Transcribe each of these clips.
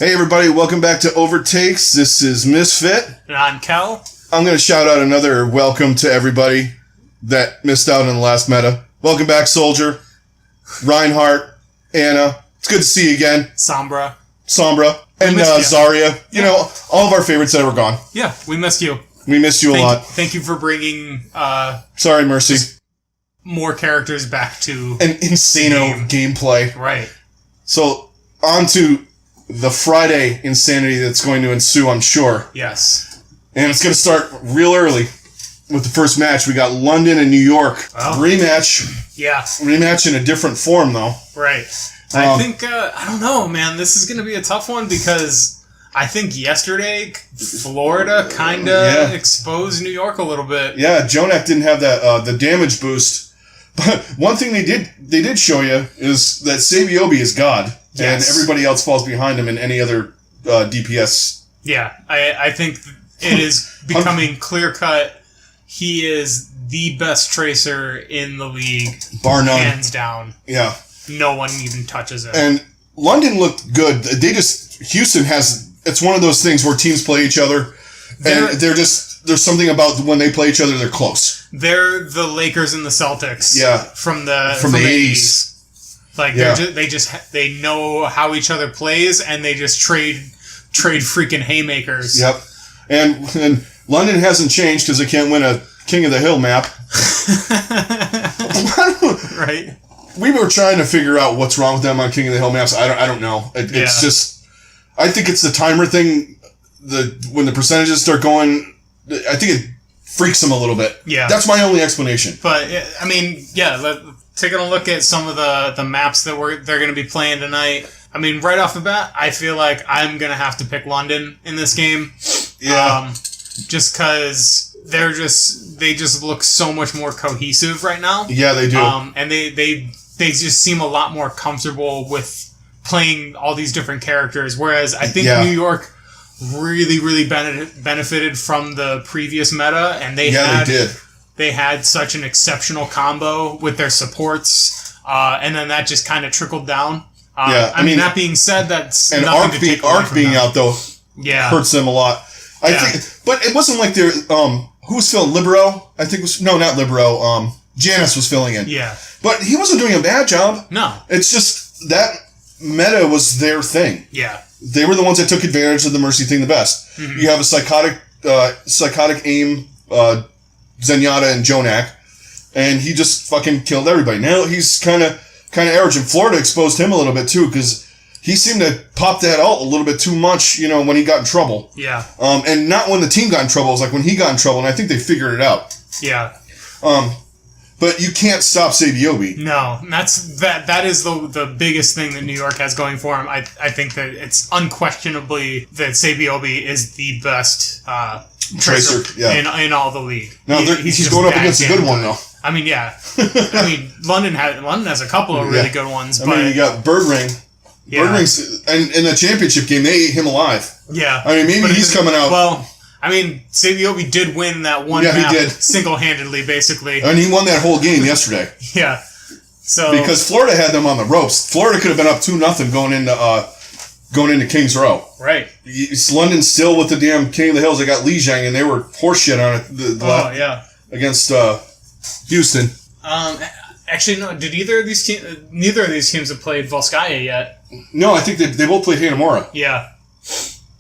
Hey everybody, welcome back to Overtakes. This is Misfit. And I'm Kel. I'm going to shout out another welcome to everybody that missed out on the last meta. Welcome back, Soldier, Reinhardt, Anna. It's good to see you again. Sombra, and Zarya. You know, all of our favorites that were gone. Yeah, we missed you. We missed you a lot. Thank you for bringing Sorry, Mercy. More characters back to an insano gameplay. Right. So, on to the Friday insanity that's going to ensue, I'm sure. Yes. And it's going to start real early with the first match. We got London and New York. Oh. Rematch. Yeah. Rematch in a different form, though. Right. I think, I don't know, man. This is going to be a tough one because I think yesterday Florida kind of exposed New York a little bit. Yeah, Jonak didn't have that the damage boost. But one thing they did show you is that Sabiobi is God. Yes. And everybody else falls behind him in any other DPS. Yeah, I think it is becoming clear-cut. He is the best tracer in the league. Bar none. Hands down. Yeah. No one even touches him. And London looked good. Houston has, it's one of those things where teams play each other. And there's something about when they play each other, they're close. They're the Lakers and the Celtics. Yeah. From the 80s. Like they know how each other plays, and they just trade freaking haymakers. Yep, and London hasn't changed because they can't win a King of the Hill map. Right. We were trying to figure out what's wrong with them on King of the Hill maps. I don't know. It's just, I think it's the timer thing. When the percentages start going, I think it freaks them a little bit. Yeah, that's my only explanation. But I mean, taking a look at some of the maps that they're going to be playing tonight. I mean, right off the bat, I feel like I'm going to have to pick London in this game. Yeah. Just because they just look so much more cohesive right now. Yeah, they do. And they just seem a lot more comfortable with playing all these different characters. Whereas I think New York really, really benefited from the previous meta, and they did. They had such an exceptional combo with their supports, and then that just kind of trickled down. I mean, that being said, that's and nothing to take away Arc from being them. out though, hurts them a lot. I think, but it wasn't like they're who was filling Libero? I think not Libero. Janice was filling in. Yeah, but he wasn't doing a bad job. No, it's just that meta was their thing. Yeah, they were the ones that took advantage of the Mercy thing the best. Mm-hmm. You have a psychotic aim. Zenyatta and Jonak, and he just fucking killed everybody. Now he's kind of arrogant. Florida exposed him a little bit too, because he seemed to pop that out a little bit too much, when he got in trouble. Yeah. And not when the team got in trouble. It was like when he got in trouble, and I think they figured it out. Yeah. But you can't stop Sabiobi. No, that is the biggest thing that New York has going for him. I think that it's unquestionably that Sabiobi is the best tracer in all the league. No, he's going up against a good one though. I mean, London has a couple of really good ones. I mean, you got Birdring. Yeah. Birdring's and in the championship game, they ate him alive. Yeah. I mean, maybe he's coming out. Well, I mean, Sabiobi did win that one map single-handedly, basically. And he won that whole game yesterday. Yeah. So because Florida had them on the ropes. Florida could have been up 2-0 going into Kings Row. Right. It's London still with the damn King of the Hills. They got Lijiang, and they were horseshit on it against Houston. Actually, no. Did neither of these teams have played Volskaya yet? No, I think they both played Hanamura. Yeah.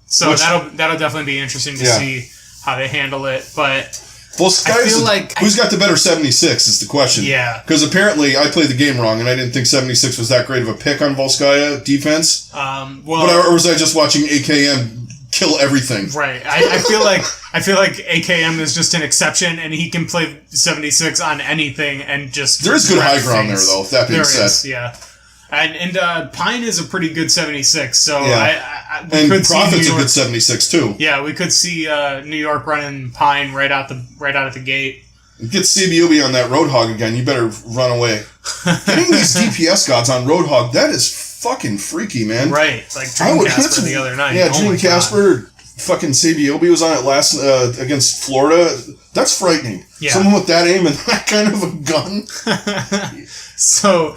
So that'll definitely be interesting to see how they handle it. But Volskaya, I feel like who's got the better 76 is the question. Yeah. Because apparently I played the game wrong, and I didn't think 76 was that great of a pick on Volskaya defense. Or was I just watching AKM kill everything? Right. I feel like AKM is just an exception, and he can play 76 on anything and just. There is good high ground there, though. That being said, yeah. And Pine is a pretty good 76, so and Prophet's a good 76 too. Yeah, we could see New York running Pine right out of the gate. Get Sabiobi on that Roadhog again. You better run away. Getting these DPS gods on Roadhog, that is fucking freaky, man. Right, like Dream Casper the other night. Yeah, Dream Casper, fucking Sabiobi was on it last against Florida. That's frightening. Yeah. Someone with that aim and that kind of a gun. So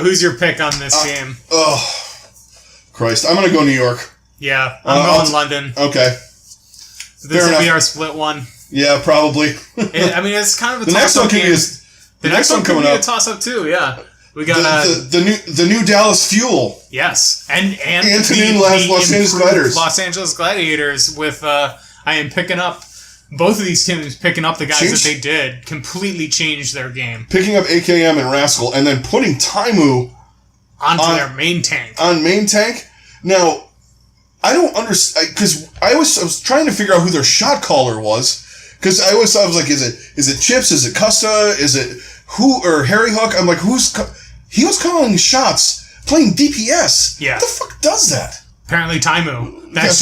who's your pick on this game? Oh, Christ. I'm going to go New York. Yeah, I'm going London. Okay. This will be our split one. Yeah, probably. It's kind of a the next one can be the next one coming up. A toss up too. Yeah, we got the new Dallas Fuel. Yes, and Anthony Los Angeles Gladiators. Los Angeles Gladiators with I am picking up both of these teams picking up the guys that they did completely changed their game. Picking up AKM and Rascal and then putting Taimu onto their main tank. On main tank. Now, I don't understand because I was trying to figure out who their shot caller was because I always thought I was like, is it Chips? Is it Custa? Is it who or Harry Hook? I'm like, he was calling shots playing DPS. Yeah, what the fuck does that? Apparently, Taimu. That's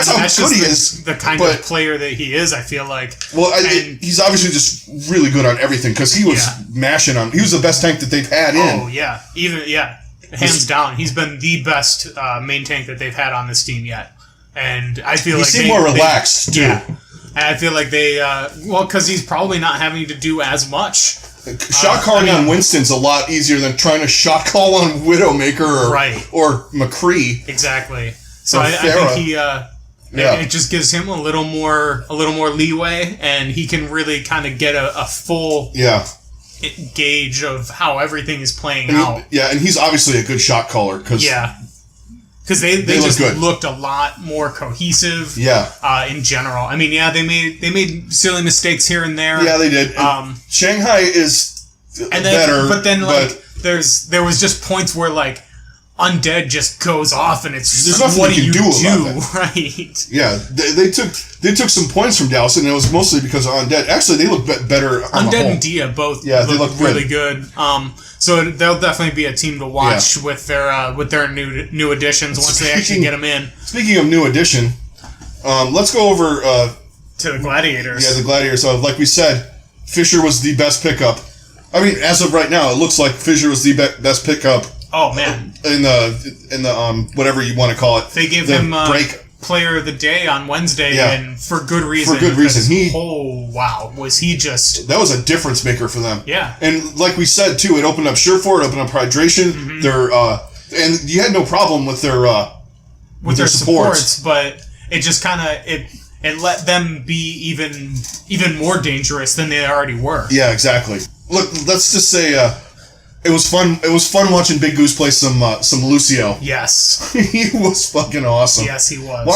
how good he is. The kind of player that he is. I feel like. Well, he's obviously just really good on everything because he was mashing on. He was the best tank that they've had in. Oh yeah, hands down, he's been the best main tank that they've had on this team yet. And I feel like he seemed more relaxed too. Yeah, and I feel like they because he's probably not having to do as much. Shot calling on Winston's a lot easier than trying to shot call on Widowmaker or McCree. Exactly. So I think it just gives him a little more leeway, and he can really kind of get a full gauge of how everything is playing out. And he's obviously a good shot caller because they just looked a lot more cohesive. In general, I mean, they made silly mistakes here and there. Yeah, they did. Shanghai is better, but then there was just points where like Undead just goes off, and it's there's nothing what you can do about that. Right? Yeah, they took some points from Dallas, and it was mostly because of Undead. Actually, they look better. Undead and Dia both look really good. So they'll definitely be a team to watch with their new additions once they actually get them in. Speaking of new addition, let's go over to the Gladiators. Yeah, the Gladiators. So, like we said, Fisher was the best pickup. I mean, as of right now, it looks like Fisher was the best pickup. Oh man! In the whatever you want to call it, they gave him Player of the Day on Wednesday, and for good reason. For good reason, was he just? That was a difference maker for them. Yeah, and like we said too, it opened up Surefour, it opened up Hydration. Mm-hmm. Their and you had no problem with their supports, but it just kind of it let them be even more dangerous than they already were. Yeah, exactly. Look, let's just say. It was fun. It was fun watching Big Goose play some Lucio. Yes, he was fucking awesome. Yes, he was.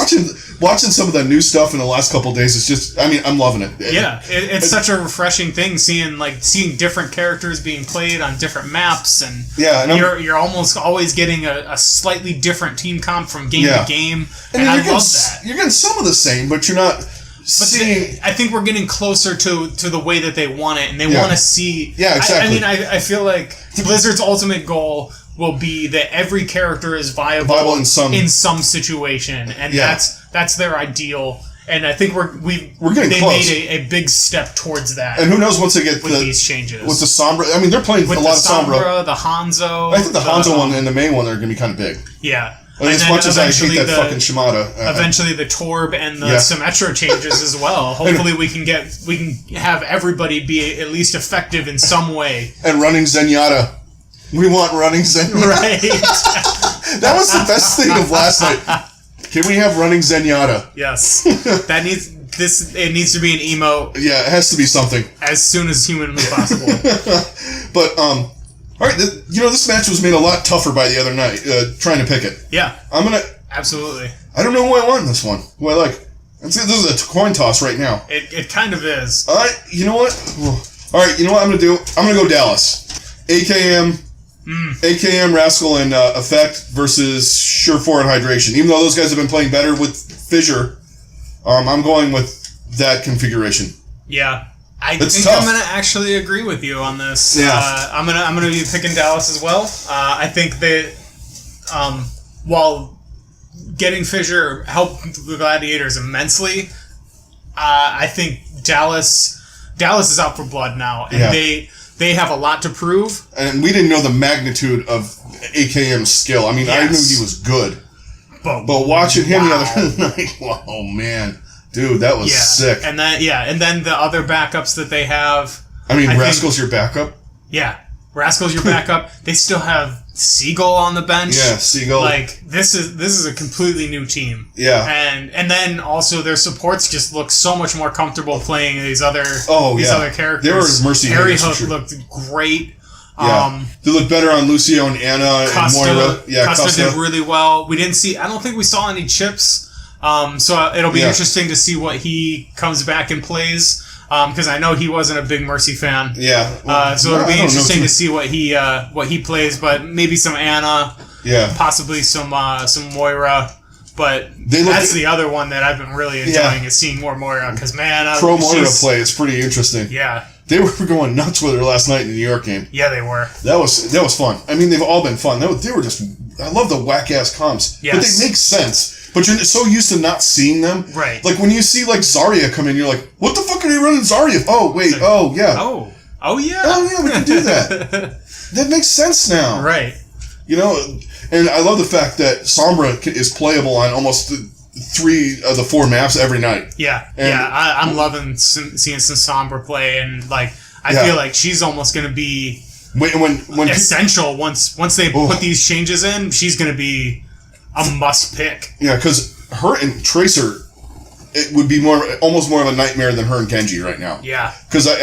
Watching some of the new stuff in the last couple of days is just. I mean, I'm loving it. It's such a refreshing thing seeing different characters being played on different maps, and you're almost always getting a slightly different team comp from game to game, and I love that. You're getting some of the same, but you're not. I think we're getting closer to the way that they want it, and they want to see. Yeah, exactly. I feel like Blizzard's ultimate goal will be that every character is viable in some situation, and that's their ideal. And I think we're getting close. Made a big step towards that. And who knows once they get these changes with the Sombra. I mean, they're playing with a lot of Sombra, the Hanzo. I think the Hanzo one and the main one are going to be kind of big. Yeah. And as much as I hate that fucking Shimada, eventually the Torb and the Symmetra changes as well. Hopefully we can have everybody be at least effective in some way. And running Zenyatta. We want running Zenyatta. Right. That was the best thing of last night. Can we have running Zenyatta? Yes. It needs to be an emote. Yeah, it has to be something. As soon as humanly possible. But all right, this match was made a lot tougher by the other night, trying to pick it. Yeah. Absolutely. I don't know who I want in this one. Who I like. This is a coin toss right now. It kind of is. You know what? All right, you know what I'm going to do? I'm going to go Dallas. AKM, Rascal, and Effect versus Surefour and Hydration. Even though those guys have been playing better with Fissure, I'm going with that configuration. Yeah. I think I'm going to actually agree with you on this. Yeah. I'm gonna be picking Dallas as well. I think that while getting Fissure helped the Gladiators immensely, I think Dallas is out for blood now, and they have a lot to prove. And we didn't know the magnitude of AKM's skill. I mean, I knew he was good, but watching him the other night, oh man. Dude, that was sick. And then the other backups that they have. I mean, Rascal's your backup? Yeah. Rascal's your backup. They still have Seagull on the bench. Yeah, Seagull. Like this is a completely new team. Yeah, and then also their supports just look so much more comfortable playing these other characters. They were Mercy Harry Hook looked great. Yeah, they look better on Lucio and Anna and Moira. Yeah, Costa did really well. We didn't see. I don't think we saw any chips. So it'll be interesting to see what he comes back and plays. Because I know he wasn't a big Mercy fan. Yeah. So it'll be interesting to see what he plays. But maybe some Anna. Yeah. Possibly some Moira. But that's the other one that I've been really enjoying is seeing more Moira. Because Pro Moira play is pretty interesting. Yeah. They were going nuts with her last night in the New York game. Yeah, they were. That was fun. I mean, they've all been fun. They were just. I love the whack ass comps. Yes. But they make sense. But you're so used to not seeing them. Right. Like when you see like Zarya come in, you're like, what the fuck are they running Zarya? Oh, wait. Oh, yeah. Oh, yeah. Oh, yeah, we can do that. That makes sense now. Right. You know, and I love the fact that Sombra is playable on almost 3 of the 4 maps every night. Yeah. I'm loving seeing some Sombra play, and like I feel like she's almost going to be when essential once they put these changes in. She's going to be a must pick. Yeah, because her and Tracer, it would be almost more of a nightmare than her and Genji right now. Yeah. Because I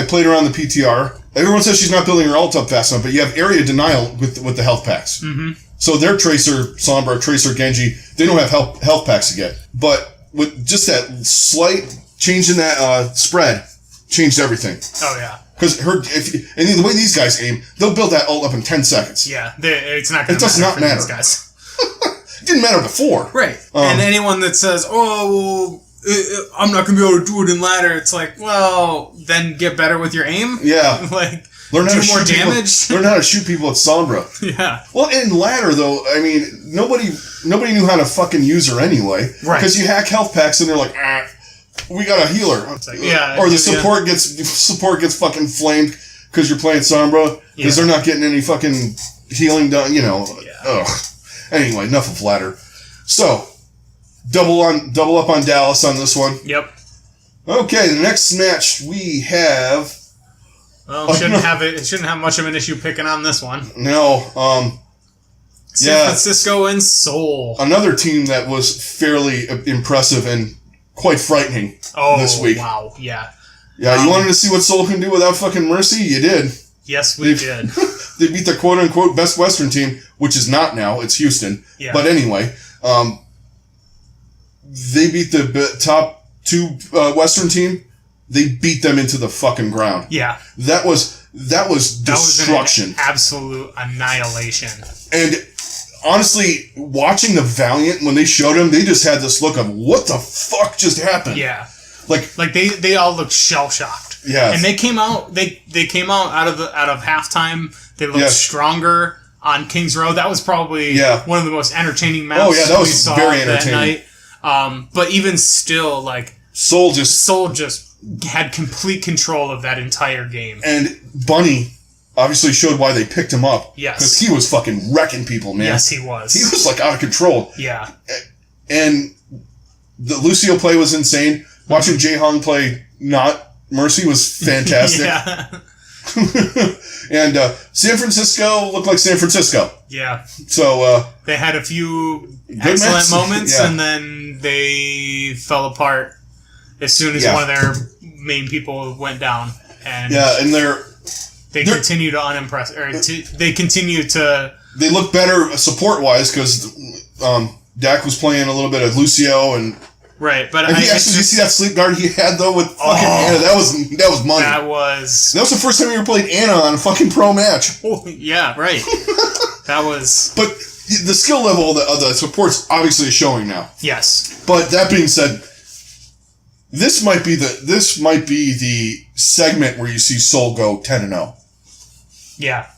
played her on the PTR. Everyone says she's not building her ult up fast enough, but you have area denial with the health packs. Mm-hmm. So their Tracer, Sombra, Tracer, Genji, they don't have health packs to get. But with just that slight change in that spread, changed everything. Oh yeah. Because and the way these guys aim, they'll build that ult up in 10 seconds. Yeah, it's not going to matter. It does not matter. These guys. It didn't matter before. Right. And anyone that says, oh, well, I'm not going to be able to do it in ladder, it's like, well, then get better with your aim. Yeah. Like, learn how do more damage. Learn how to shoot people with Sombra. Yeah. Well, in ladder, though, I mean, nobody knew how to fucking use her anyway. Right. Because you hack health packs and they're like, we got a healer. Like, yeah. Or the support gets fucking flamed because you're playing Sombra because they're not getting any fucking healing done, you know. Yeah. Ugh. Anyway, enough of ladder. So, double up on Dallas on this one. Yep. Okay, the next match we have. Well, it shouldn't have much of an issue picking on this one. No. San Francisco and Seoul. Another team that was fairly impressive and quite frightening this week. Wow, yeah. Yeah, you wanted to see what Seoul can do without fucking Mercy? You did. Yes, we did. They beat the quote-unquote best Western team, which is not now. It's Houston. Yeah. But anyway, they beat the top 2 Western team. They beat them into the fucking ground. Yeah. That was destruction. That was an absolute annihilation. And honestly, watching the Valiant, when they showed him, they just had this look of, what the fuck just happened? Yeah. Like they all looked shell-shocked. Yeah. And they came out out of halftime. They looked stronger on Kings Row. That was probably one of the most entertaining maps that was we saw very that entertaining. night. But even still, like Seoul just had complete control of that entire game. And Bunny obviously showed why they picked him up. Yes. Because he was fucking wrecking people, man. Yes, he was. He was like out of control. Yeah. And the Lucio play was insane. Watching Jae Hong play not Mercy was fantastic. Yeah. And San Francisco looked like San Francisco. Yeah. So they had a few excellent moments, and then they fell apart as soon as one of their main people went down. And they continue to unimpress, or they continue to. They look better support wise because Dak was playing a little bit of Lucio and. Right, but did you see that sleep guard he had though with fucking Anna? That was money. That was the first time you ever played Anna on a fucking pro match. Oh, yeah, right. That was. But the skill level of the support's obviously showing now. Yes. But that being said, this might be the segment where you see Seoul go 10-0. Yeah.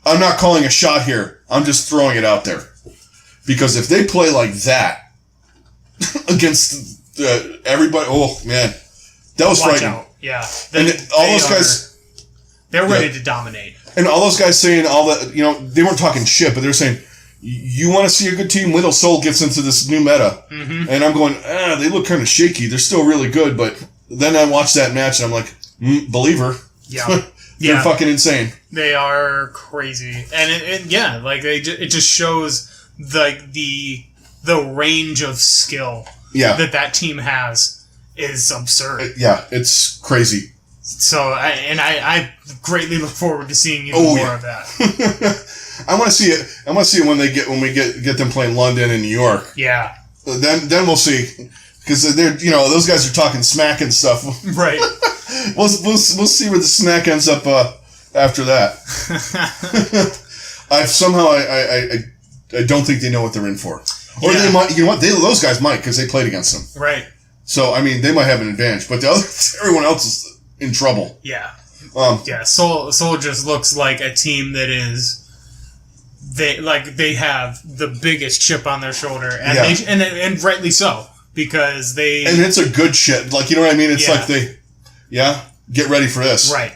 I'm not calling a shot here. I'm just throwing it out there because if they play like that. Against everybody. Oh, man. That was frightening. Out. Yeah. And all those guys... They're ready to dominate. And all those guys saying all that, they weren't talking shit, but they're saying, you want to see a good team? Wait till Seoul gets into this new meta. Mm-hmm. And I'm going, they look kind of shaky. They're still really good, but then I watched that match and I'm like, believer. Yeah. They're fucking insane. They are crazy, and it just shows the range of skill that team has is absurd. It's crazy. So I greatly look forward to seeing even more of that. I want to see it. I want to see it when we get them playing London and New York. Yeah. Then we'll see, because they're those guys are talking smack and stuff. Right. we'll see where the smack ends up after that. I don't think they know what they're in for, or they might. You know what? Those guys might, because they played against them. Right. So I mean, they might have an advantage, but everyone else is in trouble. Yeah. Seoul just looks like a team that is. They have the biggest chip on their shoulder, and and rightly so, because and it's a good shit. Like, you know what I mean? It's like get ready for this. Right.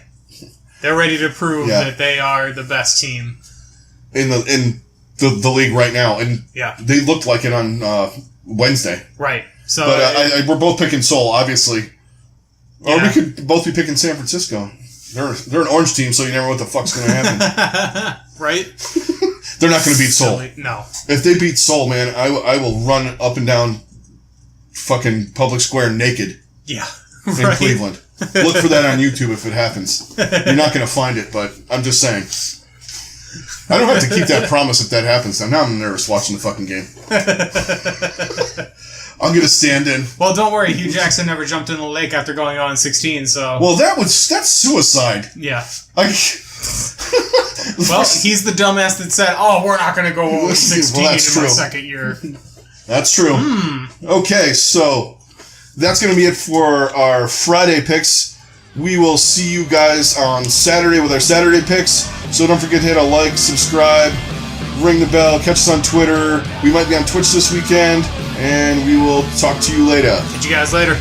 They're ready to prove that they are the best team in the league right now, and they looked like it on Wednesday. Right. So, but we're both picking Seoul, obviously, or we could both be picking San Francisco. They're an orange team, so you never know what the fuck's going to happen. Right. They're not going to beat Seoul. No. If they beat Seoul, man, I will run up and down fucking public square naked. Yeah. In Cleveland. Look for that on YouTube if it happens. You're not going to find it, but I'm just saying. I don't have to keep that promise if that happens. Now I'm nervous watching the fucking game. I'm going to stand in. Well, don't worry. Hugh Jackson never jumped in the lake after going on 16, so... Well, that's suicide. Yeah. Well, he's the dumbass that said, we're not going to go over 16 in my second year. That's true. Okay, so that's going to be it for our Friday picks. We will see you guys on Saturday with our Saturday picks. So don't forget to hit a like, subscribe, ring the bell, catch us on Twitter. We might be on Twitch this weekend, and we will talk to you later. Catch you guys later.